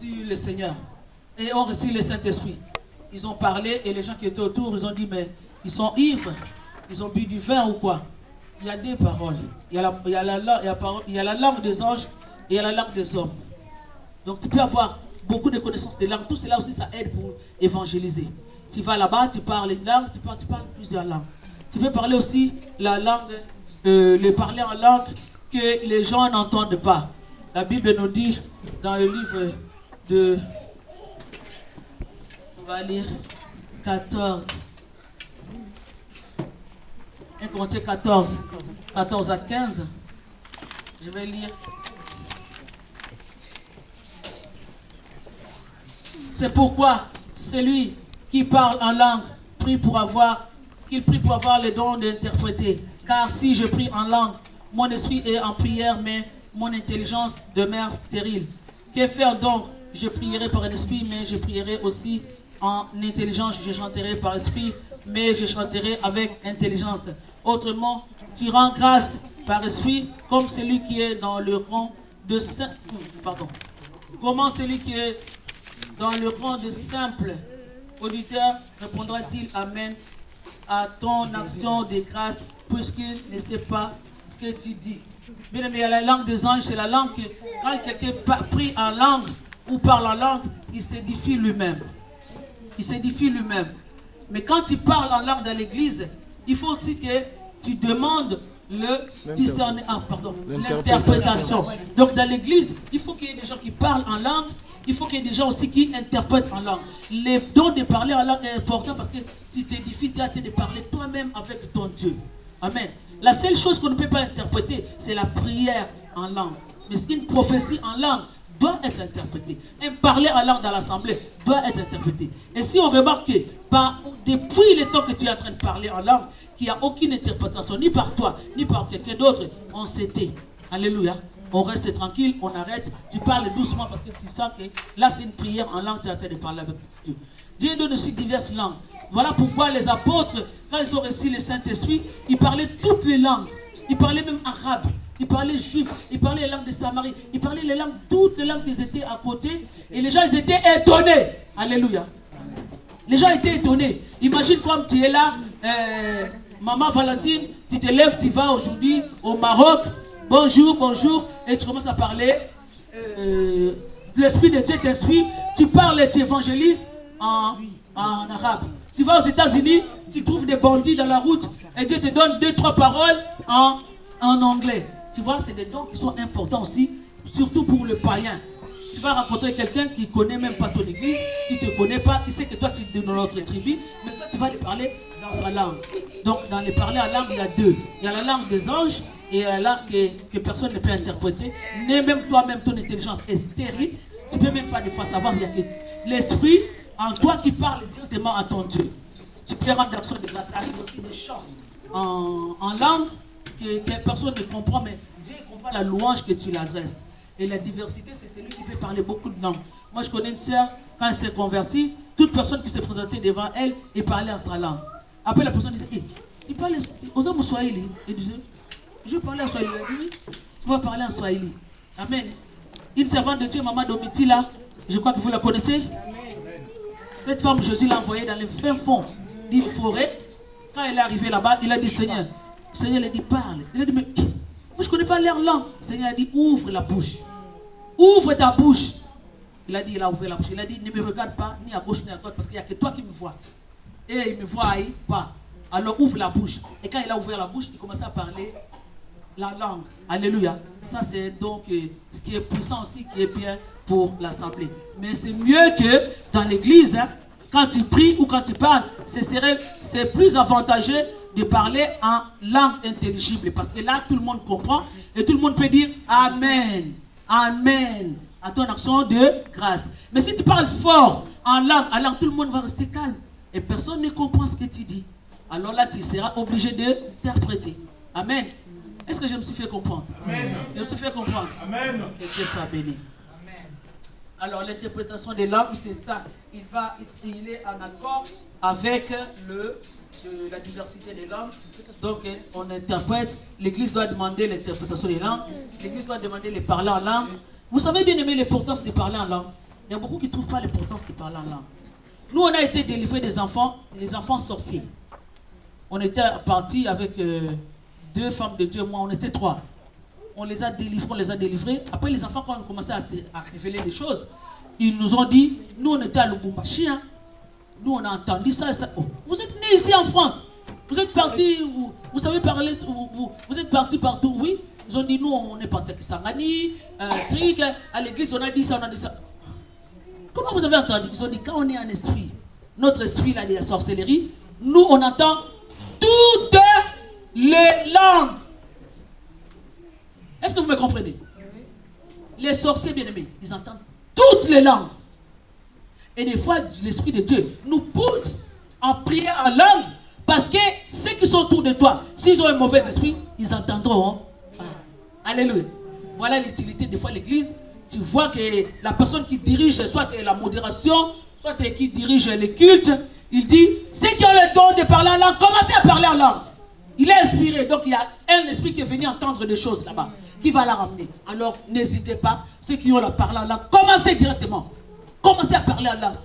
reçu le Seigneur et ont reçu le Saint-Esprit. Ils ont parlé et les gens qui étaient autour, ils ont dit, mais ils sont ivres, ils ont bu du vin ou quoi? Il y a deux paroles. Il y a la langue des anges et il y a la langue des hommes. Donc tu peux avoir beaucoup de connaissances des langues. Tout cela aussi, ça aide pour évangéliser. Tu vas là-bas, tu parles une langue, tu parles plusieurs langues. Tu peux parler aussi la langue, parler en langue que les gens n'entendent pas. La Bible nous dit dans le livre de... On va lire 14. 1 Corinthiens 14. 14 à 15. Je vais lire. C'est pourquoi celui qui parle en langue prie pour avoir le don d'interpréter. Car si je prie en langue, mon esprit est en prière, mais mon intelligence demeure stérile. Que faire donc? Je prierai par un esprit, mais je prierai aussi en intelligence. Je chanterai par esprit, mais je chanterai avec intelligence. Autrement, tu rends grâce par esprit, comme celui qui est dans le rang de Comment celui qui est dans le rang de simple auditeur répondra-t-il Amen à ton action de grâce, puisqu'il ne sait pas ce que tu dis? Bien aimé, la langue des anges, c'est la langue que quand quelqu'un prie en langue ou parle en langue, il s'édifie lui-même. Il s'édifie lui-même. Mais quand tu parles en langue dans l'église, il faut aussi que tu demandes l'interprétation. Donc dans l'église, il faut qu'il y ait des gens qui parlent en langue, il faut qu'il y ait des gens aussi qui interprètent en langue. Les dons de parler en langue est important parce que tu t'édifies, tu as de parler toi-même avec ton Dieu. Amen. La seule chose qu'on ne peut pas interpréter, c'est la prière en langue. Mais une prophétie en langue doit être interprétée. Un parler en langue dans l'assemblée doit être interprété. Et si on remarque que depuis le temps que tu es en train de parler en langue, qu'il n'y a aucune interprétation, ni par toi, ni par quelqu'un d'autre, on s'était. Alléluia. On reste tranquille, on arrête. Tu parles doucement parce que tu sens que là c'est une prière en langue, tu es en train de parler avec Dieu. Dieu donne aussi diverses langues. Voilà pourquoi les apôtres, quand ils ont reçu le Saint-Esprit, ils parlaient toutes les langues. Ils parlaient même arabe, ils parlaient juif, ils parlaient les langues de Samarie, ils parlaient les langues, toutes les langues qui étaient à côté. Et les gens, ils étaient étonnés. Alléluia. Les gens étaient étonnés. Imagine comme tu es là, Maman Valentine, tu te lèves, tu vas aujourd'hui au Maroc. Bonjour, bonjour. Et tu commences à parler. L'Esprit de Dieu t'inspire. Tu parles et tu évangélises en arabe. Tu vas aux États-Unis, tu trouves des bandits dans la route et Dieu te donne 2-3 paroles en anglais. Tu vois, c'est des dons qui sont importants aussi, surtout pour le païen. Tu vas rencontrer quelqu'un qui ne connaît même pas ton église, qui ne te connaît pas, qui sait que toi tu es de notre tribu, mais toi tu vas lui parler dans sa langue. Donc dans les parler en langue, il y a deux. Il y a la langue des anges et il y a la langue que personne ne peut interpréter. Même toi-même, ton intelligence est stérile. Tu ne peux même pas des fois savoir, il y a que l'esprit en toi qui parle directement à ton Dieu. Tu peux rendre l'action de grâce. Ça arrive aussi des chants en langue que personne ne comprend, mais Dieu comprend la louange que tu l'adresses. Et la diversité, c'est celui qui peut parler beaucoup de langues. Moi, je connais une sœur, quand elle s'est convertie, toute personne qui s'est présentée devant elle et parlait en sa langue. Après, la personne disait, hey, tu parles aux hommes Swahili. Elle disait, je parlais en Swahili. Elle dit, oui, tu vas parler en Swahili. Amen. Une servante de Dieu, Maman Domiti, là, je crois que vous la connaissez. Cette femme, Jésus l'a envoyée dans le fin fond d'une forêt. Quand elle est arrivée là-bas, il a dit, Seigneur, Seigneur, il a dit, parle. Il a dit, mais moi, je ne connais pas leur langue. Seigneur a dit, ouvre la bouche. Ouvre ta bouche. Il a dit, il a ouvert la bouche. Il a dit, ne me regarde pas, ni à gauche, ni à droite, parce qu'il n'y a que toi qui me vois. Et il me voit pas. Alors ouvre la bouche. Et quand il a ouvert la bouche, il commençait à parler la langue. Alléluia. Ça, c'est donc ce qui est puissant aussi, qui est bien pour l'assemblée. Mais c'est mieux que dans l'église, hein, quand tu pries ou quand tu parles, c'est plus avantageux de parler en langue intelligible. Parce que là, tout le monde comprend et tout le monde peut dire Amen. Amen. À ton action de grâce. Mais si tu parles fort en langue, tout le monde va rester calme. Et personne ne comprend ce que tu dis. Alors là, tu seras obligé d'interpréter. Amen. Est-ce que je me suis fait comprendre? Amen. Je me suis fait comprendre. Amen. Que Dieu soit béni. Amen. Alors l'interprétation des langues, c'est ça. Il est en accord avec la diversité des langues. Donc on interprète. L'Église doit demander l'interprétation des langues. L'Église doit demander les parler en langue. Vous savez bien aimer l'importance de parler en langue. Il y a beaucoup qui ne trouvent pas l'importance de parler en langue. Nous, on a été délivrés des enfants, les enfants sorciers. On était partis avec 2 femmes de Dieu, moi, on était 3. On les a délivrés. Après, les enfants, quand on a commencé à révéler des choses, ils nous ont dit, nous, on était à Lubumbashi, hein. Nous, on a entendu ça. Oh, vous êtes nés ici en France. Vous êtes partis, vous savez parler, vous êtes partis partout, oui. Ils ont dit, nous, on est partis à Kisangani, à l'église, on a dit ça, on a dit ça. Comment vous avez entendu? Ils ont dit, quand on est en esprit, notre esprit, là, de la sorcellerie, nous, on entend toutes les langues. Est-ce que vous me comprenez? Les sorciers bien-aimés, ils entendent toutes les langues. Et des fois, l'Esprit de Dieu nous pousse en prière en langue, parce que ceux qui sont autour de toi, s'ils ont un mauvais esprit, ils entendront. Hein? Ah. Alléluia. Voilà l'utilité des fois de l'église. Tu vois que la personne qui dirige, soit la modération, soit qui dirige les cultes, il dit, ceux qui ont le don de parler en langue, commencez à parler en langue. Il est inspiré, donc il y a un esprit qui est venu entendre des choses là-bas, qui va la ramener. Alors n'hésitez pas, ceux qui ont la parole en langue, commencez directement. Commencez à parler en langue.